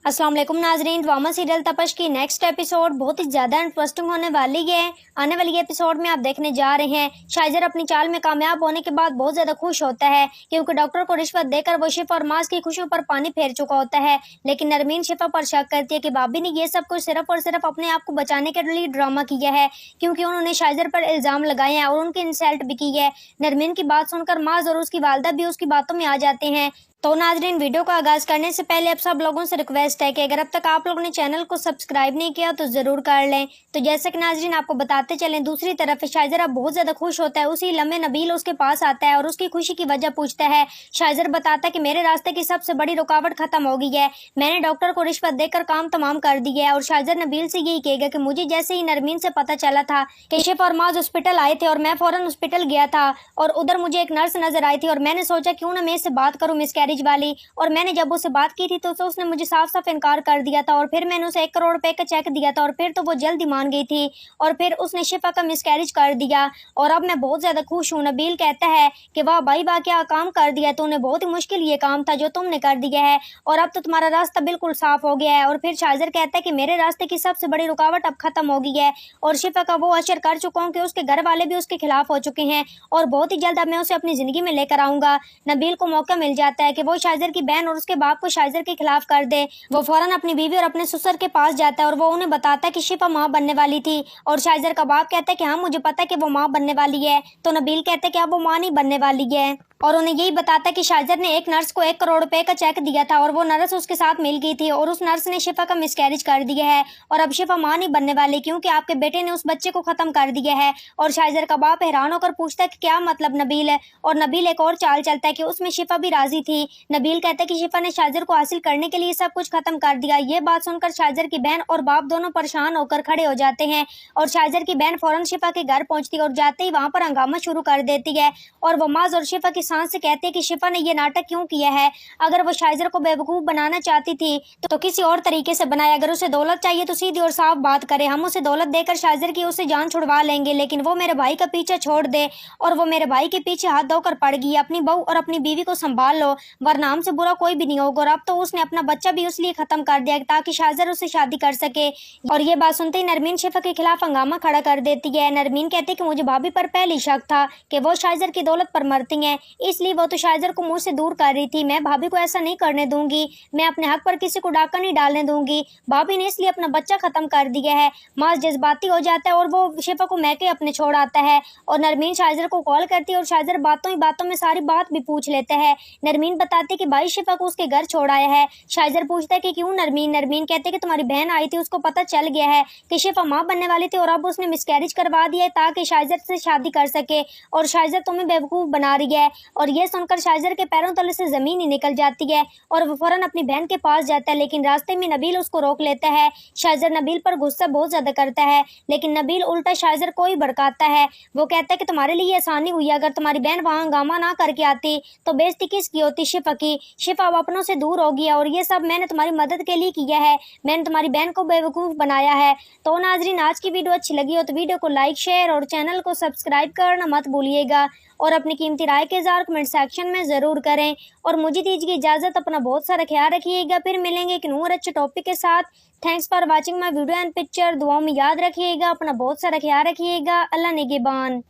अस्सलाम वालेकुम नाजरीन। ड्रामा सीरियल तपश की नेक्स्ट एपिसोड बहुत ही ज़्यादा इंटरेस्टिंग होने वाली है। आने वाली एपिसोड में आप देखने जा रहे हैं शाइजर अपनी चाल में कामयाब होने के बाद बहुत ज़्यादा खुश होता है क्योंकि डॉक्टर को रिश्वत देकर वो शिफा और माज की खुशियों पर पानी फेर चुका होता है। लेकिन नरमीन शिफा पर शक करती है कि भाभी ने ये सब कुछ सिर्फ और सिर्फ अपने आप को बचाने के लिए ड्रामा किया है, क्योंकि उन्होंने शाइजर पर इल्ज़ाम लगाए हैं और उनकी इंसल्ट भी की है। नरमीन की बात सुनकर माज और उसकी वालदा भी उसकी बातों में आ जाते हैं। तो नाजरीन, वीडियो को आगाज करने से पहले आप सब लोगों से रिक्वेस्ट है कि अगर अब तक आप लोगों ने चैनल को सब्सक्राइब नहीं किया तो जरूर कर लें। तो जैसे कि नाजरीन आपको बताते चलें, दूसरी तरफ शाइजर अब बहुत ज्यादा खुश होता है। उसी लम्हे नबील उसके पास आता है और उसकी खुशी की वजह पूछता है। शाइजर बताता है कि मेरे रास्ते की सबसे बड़ी रुकावट खत्म हो गई है, मैंने डॉक्टर को रिश्वत देकर काम तमाम कर दिया है। और शाइजर नबील से यही कहेगा कि मुझे जैसे ही नरमीन से पता चला था कि शिफा और माज हॉस्पिटल आए थे और मैं फौरन हॉस्पिटल गया था और उधर मुझे एक नर्स नजर आई थी और मैंने सोचा क्यों ना मैं इससे बात करूं मिसकैरेज वाली, और मैंने जब उससे बात की थी तो उसने मुझे साफ साफ इनकार कर दिया था और फिर मैंने उसे 1 करोड़ रुपए का चेक दिया था और फिर तो वो जल्दी मान गई थी और फिर उसने शिफा का मिसकैरेज कर दिया और अब मैं बहुत ज्यादा खुश हूँ। नबील कहता है कि वाह भाई वाह, क्या काम कर दिया तूने, बहुत ही मुश्किल ये काम था जो तुमने कर दिया है और अब तो तुम्हारा रास्ता बिल्कुल साफ हो गया है। और फिर शाइजर कहता है कि मेरे रास्ते की सबसे बड़ी रुकावट अब खत्म हो गई है और शिफा का वो असर कर चुका हूँ कि उसके घर वाले भी उसके खिलाफ हो चुके हैं और बहुत ही जल्द अब मैं उसे अपनी जिंदगी में लेकर आऊंगा। नबील को मौका मिल जाता है कि वो शाइजर की बहन और उसके बाप को शाइजर के खिलाफ कर दे। वो फौरन अपनी बीवी और अपने ससुर के पास जाता है और वो उन्हें बताता है कि शिफा माँ बनने वाली थी और शाइजर का बाप कहता है कि हाँ मुझे पता है कि वो माँ बनने वाली है। तो नबील कहता है कि अब वो माँ नहीं बनने वाली है और उन्हें यही बताता है कि शाइजर ने एक नर्स को 1 करोड़ रुपए का चेक दिया था और वो नर्स उसके साथ मिल गई थी और उस नर्स ने शिफा का मिसकैरेज कर दिया है और अब शिफा मां नहीं बनने वाली क्योंकि आपके बेटे ने उस बच्चे को खत्म कर दिया है। और शाइजर का बाप हैरान होकर पूछता है कि क्या मतलब नबील है, और नबील एक और चाल चलता है कि उसमें शिफा भी राजी थी। नबील कहता है कि शिफा ने शाइजर को हासिल करने के लिए सब कुछ खत्म कर दिया। ये बात सुनकर शाइजर की बहन और बाप दोनों परेशान होकर खड़े हो जाते हैं और शाइजर की बहन फौरन शिफा के घर पहुंचती है और जाते ही वहां पर हंगामा शुरू कर देती है और वो माज और शिफा की सांस से कहती है कि शिफा ने ये नाटक क्यों किया है। अगर वो शाइजर को बेवकूफ बनाना चाहती थी तो किसी और तरीके से बनाए। अगर उसे दौलत चाहिए तो सीधी और साफ बात करे, हम उसे दौलत देकर शाइजर की उसे जान छुड़वा लेंगे, लेकिन वो मेरे भाई का पीछा छोड़ दे और वो मेरे भाई के पीछे हाथ धोकर पड़ गई। अपनी बहू और अपनी बीवी को संभाल लो वरना हमसे बुरा कोई भी नहीं होगा। और अब तो उसने अपना बच्चा भी इसलिए खत्म कर दिया ताकि शाइजर उससे शादी कर सके। और ये बात सुनते ही नरमीन शिफा के खिलाफ हंगामा खड़ा कर देती है। नरमीन कहती है कि मुझे भाभी पर पहले शक था कि वो शाइजर की दौलत पर मरती हैं, इसलिए वो तो शाइजर को मुझ से दूर कर रही थी। मैं भाभी को ऐसा नहीं करने दूंगी, मैं अपने हक पर किसी को डाका नहीं डालने दूंगी। भाभी ने इसलिए अपना बच्चा खत्म कर दिया है। माज जज्बाती हो जाता है और वो शिफा को मैके अपने छोड़ आता है और नरमीन शाइजर को कॉल करती है और शाइजर बातों ही बातों में सारी बात भी पूछ लेता है। नरमीन बताती है कि भाई शिफा को उसके घर छोड़ आया है। शाइजर पूछता है कि क्यों नरमीन। नरमीन कहते कि तुम्हारी बहन आई थी, उसको पता चल गया है कि शिफा माँ बनने वाली थी और अब उसने मिसकैरेज करवा दिया है ताकि शाइजर से शादी कर सके और शाइजर तुम्हें बेवकूफ बना रही है। और ये सुनकर शाइजर के पैरों तले से जमीन ही निकल जाती है और वो फौरन अपनी बहन के पास जाता है, लेकिन रास्ते में नबील उसको रोक लेता है। शाइजर नबील पर गुस्सा बहुत ज्यादा करता है, लेकिन नबील उल्टा शाइजर को ही भड़काता है। वो कहता है कि तुम्हारे लिए आसानी हुई, अगर तुम्हारी बहन वहाँ हंगामा ना करके आती तो बेइज्जती किसकी होती, शिफा की। शिफा अब अपनों से दूर हो गया और ये सब मैंने तुम्हारी मदद के लिए किया है, मैंने तुम्हारी बहन को बेवकूफ बनाया है। तो नाजरीन, आज की वीडियो अच्छी लगी हो तो वीडियो को लाइक शेयर और चैनल को सब्सक्राइब करना मत भूलिएगा और अपनी कीमती राय के इज़हार कमेंट सेक्शन में ज़रूर करें और मुझे दीजिए इजाज़त। अपना बहुत सारा ख्याल रखिएगा, फिर मिलेंगे एक नूर अच्छे टॉपिक के साथ। Thanks for watching my video and picture. दुआओं में याद रखिएगा, अपना बहुत सारा ख्याल रखिएगा। अल्लाह निगहबान।